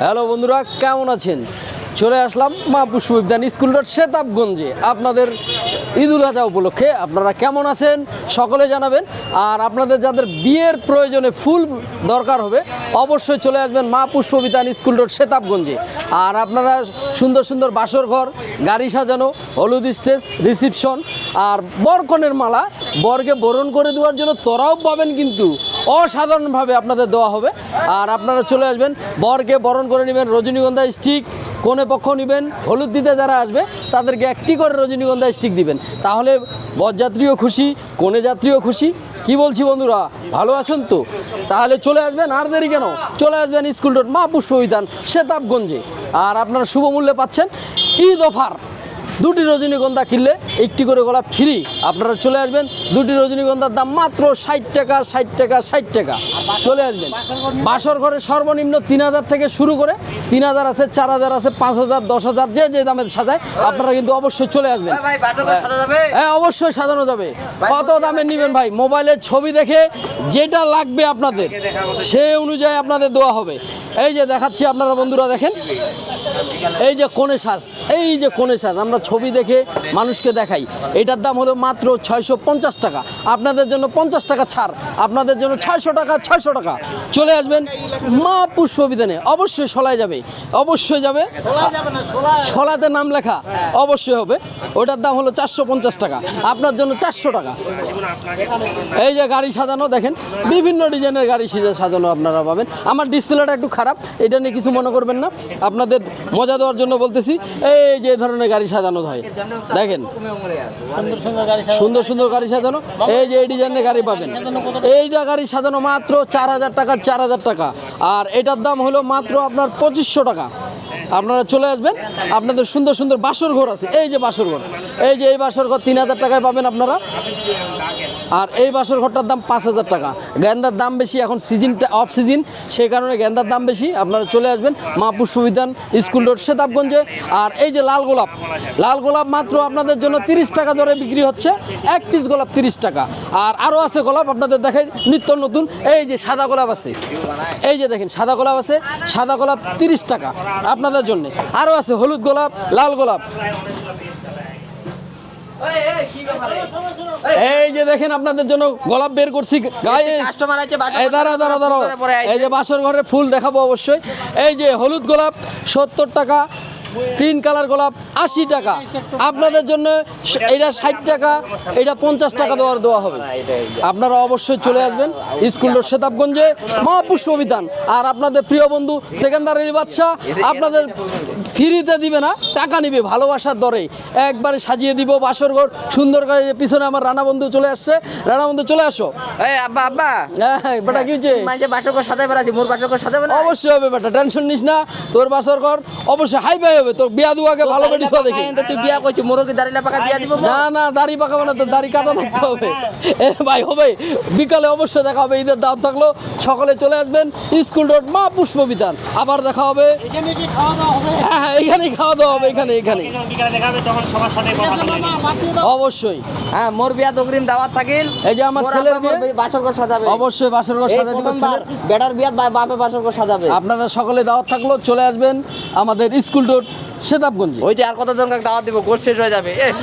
Hello বন্ধুরা, কেমন আছেন? চলে আসলাম মা পুষ্পবিদ্যান স্কুল রোড শেতাবগঞ্জে আপনাদের ঈদুল আজহা উপলক্ষে। আপনারা কেমন আছেন সকলে জানাবেন। আর আপনাদের যাদের বিয়ের প্রয়োজনে ফুল দরকার হবে অবশ্যই চলে আসবেন মা পুষ্পবিদ্যান স্কুল রোড শেতাবগঞ্জে। আর আপনারা সুন্দর সুন্দর বাসর ঘর, গাড়ি সাজানো, হলুদ স্টেজ, রিসিপশন আর বরকনের মালা বরকে বরণ করে দেওয়ার জন্য তোরাও পাবেন, কিন্তু অসাধারণভাবে আপনাদের দেওয়া হবে। আর আপনারা চলে আসবেন, বরকে বরণ করে নেবেন রজনীগন্ধা স্টিক, কনে পক্ষ নেবেন হলুদ দিতে যারা আসবে তাদেরকে একটি করে রজনীগন্ধা স্টিক দিবেন, তাহলে বরযাত্রীও খুশি, কনে যাত্রীও খুশি। কি বলছি বন্ধুরা, ভালো আছেন তো? তাহলে চলে আসবেন, আর দেরি কেন, চলে আসবেন স্কুল রোড মা পুষ্পবিদ্যান শেতাবগঞ্জে। আর আপনারা শুভ মূল্যে পাচ্ছেন ঈদ অফার, দুটি রজনীগন্ধা কিনলে একটি করে গোলাপ ফ্রি। আপনারা চলে আসবেন, দুটি রজনীগন্ধার দাম মাত্র 60 টাকা, 60 টাকা, 60 টাকা। চলে আসবেন। বাসর ঘরে সর্বনিম্ন 3000 থেকে শুরু করে 3000 আছে, 4000 আছে, 5000, 10000, যে যে দামে সাজায় আপনারা কিন্তু অবশ্যই চলে আসবেন। হ্যাঁ, অবশ্যই সাজানো যাবে। কত দামে নেবেন ভাই? মোবাইলের ছবি দেখে যেটা লাগবে আপনাদের সেই অনুযায়ী আপনাদের দেওয়া হবে। এই যে দেখাচ্ছি, আপনারা বন্ধুরা দেখেন, এই যে কনে সাজ, এই যে কনে সাজ আমরা ছবি দেখে মানুষকে দেখাই। এটার দাম হলো মাত্র 650 টাকা। আপনাদের জন্য 50 টাকা ছাড়, আপনাদের জন্য 600 টাকা, 600 টাকা। চলে আসবেন মা পুষ্পবিদ্যানে, অবশ্যই সলাই যাবে, অবশ্যই যাবে। সলাতে নাম লেখা অবশ্যই হবে। ওটার দাম হলো 450 টাকা, আপনার জন্য 400 টাকা। এই যে গাড়ি সাজানো দেখেন, বিভিন্ন ডিজাইনের গাড়ি সাজানো আপনারা পাবেন। আমার ডিসপ্লেটা একটু খারাপ, এটা নিয়ে কিছু মনে করবেন না, আপনাদের মজা দেওয়ার জন্য বলতেছি। এই যে ধরনের গাড়ি সাজানো হয় দেখেন, সুন্দর সুন্দর গাড়ি সাজানো। এই যে এই ডিজাইনের গাড়ি পাবেন, এইটা গাড়ি সাজানো মাত্র 4000 টাকা, 4000 টাকা। আর এটার দাম হলো মাত্র আপনার 2500 টাকা। আপনারা চলে আসবেন, আপনাদের সুন্দর সুন্দর বাসর ঘর আছে। এই যে বাসর ঘর, এই যে এই বাসর ঘর 3000 টাকায় পাবেন আপনারা। আর এই বাসর ঘরটার দাম 5000 টাকা। গেন্দার দাম বেশি, এখন সিজনটা অফ সিজন, সেই কারণে গেন্দার দাম বেশি। আপনারা চলে আসবেন মা পুষ্পবিদ্যান স্কুল রোড শেতাবগঞ্জে। আর এই যে লাল গোলাপ, লাল গোলাপ মাত্র আপনাদের জন্য 30 টাকা দরে বিক্রি হচ্ছে, এক পিস গোলাপ 30 টাকা। আর আরও আছে গোলাপ, আপনাদের দেখেন নিত্য নতুন। এই যে সাদা গোলাপ আছে, এই যে দেখেন সাদা গোলাপ আছে, সাদা গোলাপ 30 টাকা আপনাদের জন্য। আরও আছে হলুদ গোলাপ, লাল গোলাপ। এই যে দেখেন আপনাদের জন্য গোলাপ বের করছি গায়ে। এই যে বাসর ঘরের ফুল দেখাবো অবশ্যই। এই যে হলুদ গোলাপ 70 টাকা, গ্রিন কালার গোলাপ 80 টাকা আপনাদের জন্য। এটা 60 টাকা, এটা 50 টাকা দেওয়া হবে। আপনারা অবশ্যই চলে আসবেন স্কুল রোড শেতাবগঞ্জে মা পুষ্পবিদ্যান। আর আপনাদের প্রিয় বন্ধু সেকেন্দারের বাদশা আপনাদের ফ্রিতে দিবে না, টাকা নিবে ভালোবাসার দরে, একবারে সাজিয়ে দিব বাসর ঘর সুন্দর করে। পিছনে আমার রানা বন্ধু চলে আসছে, রানা বন্ধু চলে আসো। এই আব্বা আব্বা, হ্যাঁ বেটা, কি হচ্ছে? মানে বাসর ঘর সাজাইবার আছে, মোর বাসর ঘর সাজাবে না? অবশ্যই হবে বেটা, টেনশন নিস না। তোর বাসর ঘর অবশ্যই হাই ফাই হবে। তোর বিয়া দুয়াকে ভালো করে দিছো দেখি। তুই বিয়া কইছিস, মোর কি দাড়ি পাকা বিয়া দিব? না না, দাড়ি পাকাবো না, তো দাড়ি কাটা থাকতে হবে। এ ভাই হবে, বিকালে অবশ্যই দেখা হবে। ঈদের দাওয়াত থাকলো, সকলে চলে আসবেন স্কুল রোড মা পুষ্পবিদ্যান। আবার দেখা হবে, হ্যাঁ হ্যাঁ, এখানেই খাওয়া দাওয়া হবে, এখানে এখানে অবশ্যই। হ্যাঁ, মোর বিয়া দগ্রিম দাওয়াত থাকিল। এই যে আমার ছেলের বিয়ে, বাসর ঘর সাজাবে অবশ্যই বাসর ঘর সাজাবে। প্রথমবার বেটার বিয়া বাপে বাসর ঘর সাজাবে। আপনারা সকলে দাওয়াত থাকলো, চলে আসবেন আমাদের স্কুল রোড শেতাবগঞ্জে। ওই যে আর কতজন দাওয়াত দিব, গোর শেষ হয়ে যাবে।